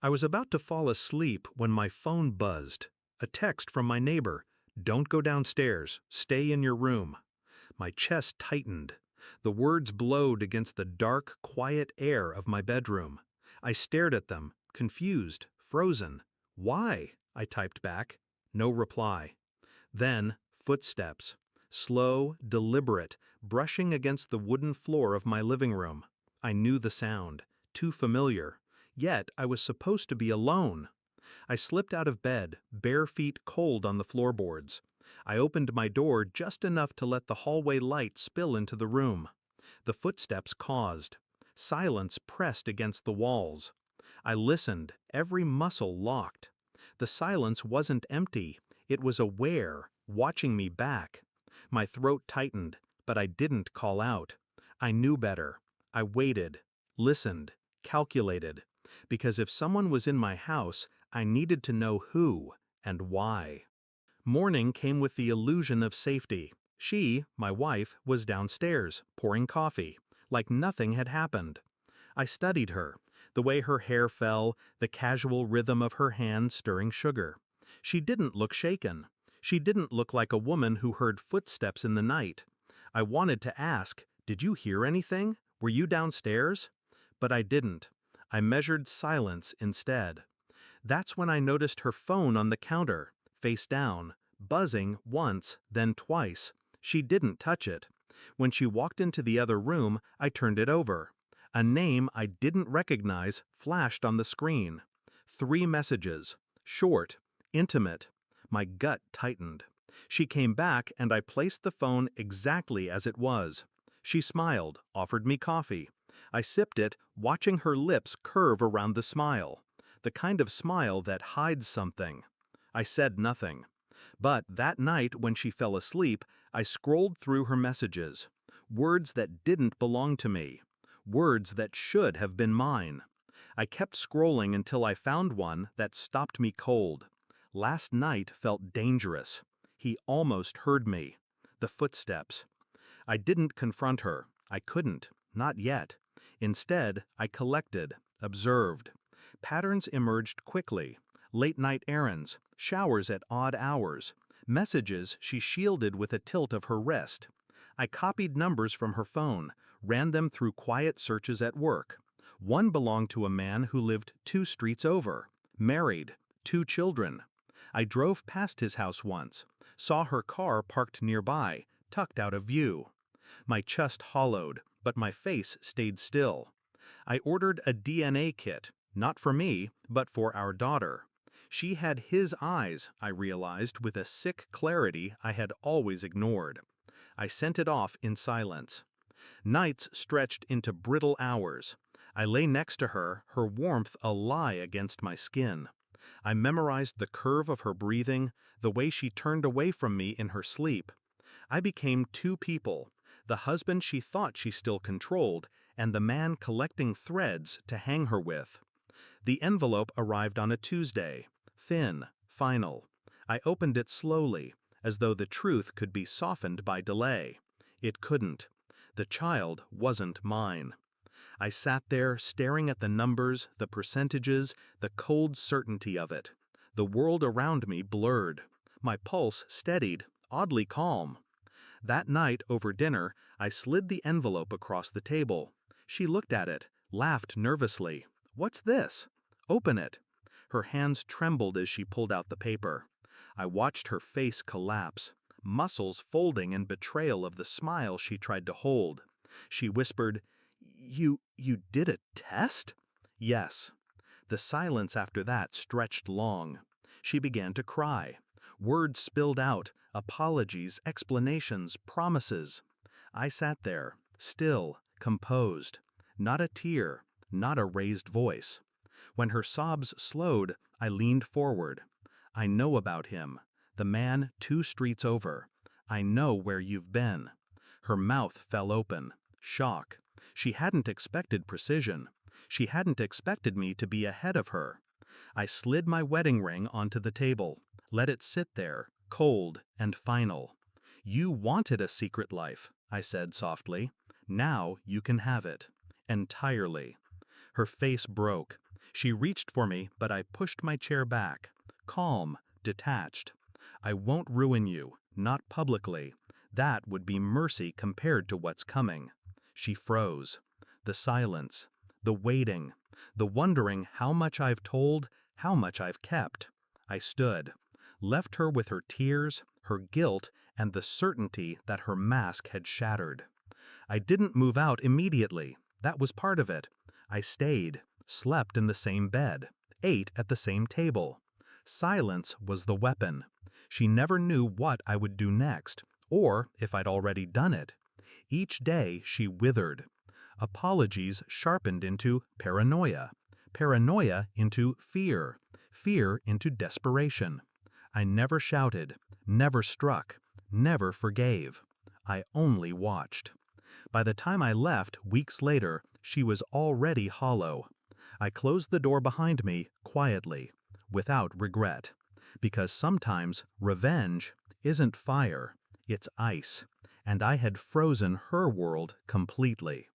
I was about to fall asleep when my phone buzzed. A text from my neighbor. "Don't go downstairs. Stay in your room." My chest tightened. The words blowed against the dark, quiet air of my bedroom. I stared at them, confused, frozen. "Why?" I typed back. No reply. Then, footsteps. Slow, deliberate, brushing against the wooden floor of my living room. I knew the sound. Too familiar. Yet I was supposed to be alone. I slipped out of bed, bare feet cold on the floorboards. I opened my door just enough to let the hallway light spill into the room. The footsteps caused. Silence pressed against the walls. I listened, every muscle locked. The silence wasn't empty, it was aware, watching me back. My throat tightened, but I didn't call out. I knew better. I waited, listened, calculated. Because if someone was in my house, I needed to know who and why. Morning came with the illusion of safety. She, my wife, was downstairs, pouring coffee, like nothing had happened. I studied her, the way her hair fell, the casual rhythm of her hand stirring sugar. She didn't look shaken. She didn't look like a woman who heard footsteps in the night. I wanted to ask, "Did you hear anything? Were you downstairs?" But I didn't. I measured silence instead. That's when I noticed her phone on the counter, face down, buzzing once, then twice. She didn't touch it. When she walked into the other room, I turned it over. A name I didn't recognize flashed on the screen. 3 messages. Short, intimate. My gut tightened. She came back and I placed the phone exactly as it was. She smiled, offered me coffee. I sipped it, watching her lips curve around the smile. The kind of smile that hides something. I said nothing. But that night when she fell asleep, I scrolled through her messages. Words that didn't belong to me. Words that should have been mine. I kept scrolling until I found one that stopped me cold. Last night felt dangerous. He almost heard me. The footsteps. I didn't confront her. I couldn't. Not yet. Instead, I collected, observed. Patterns emerged quickly. Late-night errands, showers at odd hours, messages she shielded with a tilt of her wrist. I copied numbers from her phone, ran them through quiet searches at work. One belonged to a man who lived 2 streets over, married, 2 children. I drove past his house once, saw her car parked nearby, tucked out of view. My chest hollowed, but my face stayed still. I ordered a DNA kit, not for me, but for our daughter. She had his eyes, I realized with a sick clarity I had always ignored. I sent it off in silence. Nights stretched into brittle hours. I lay next to her, her warmth a lie against my skin. I memorized the curve of her breathing, the way she turned away from me in her sleep. I became 2 people, the husband she thought she still controlled, and the man collecting threads to hang her with. The envelope arrived on a Tuesday, thin, final. I opened it slowly, as though the truth could be softened by delay. It couldn't. The child wasn't mine. I sat there staring at the numbers, the percentages, the cold certainty of it. The world around me blurred. My pulse steadied, oddly calm. That night, over dinner, I slid the envelope across the table. She looked at it, laughed nervously. "What's this?" "Open it." Her hands trembled as she pulled out the paper. I watched her face collapse, muscles folding in betrayal of the smile she tried to hold. She whispered, You did a test?" "Yes." The silence after that stretched long. She began to cry. Words spilled out, apologies, explanations, promises. I sat there, still, composed. Not a tear, not a raised voice. When her sobs slowed, I leaned forward. "I know about him. The man 2 streets over. I know where you've been." Her mouth fell open. Shock. She hadn't expected precision. She hadn't expected me to be ahead of her. I slid my wedding ring onto the table, let it sit there, cold and final. "You wanted a secret life," I said softly. "Now you can have it. Entirely." Her face broke. She reached for me, but I pushed my chair back. Calm, detached. I won't ruin you, not publicly. That would be mercy compared to what's coming. She froze. The silence. The waiting. The wondering how much I've told, how much I've kept. I stood. Left her with her tears, her guilt, and the certainty that her mask had shattered. I didn't move out immediately. That was part of it. I stayed, slept in the same bed, ate at the same table. Silence was the weapon. She never knew what I would do next, or if I'd already done it. Each day she withered. Apologies sharpened into paranoia, paranoia into fear, fear into desperation. I never shouted, never struck, never forgave. I only watched. By the time I left, weeks later, she was already hollow. I closed the door behind me quietly, without regret, because sometimes revenge isn't fire, it's ice, and I had frozen her world completely.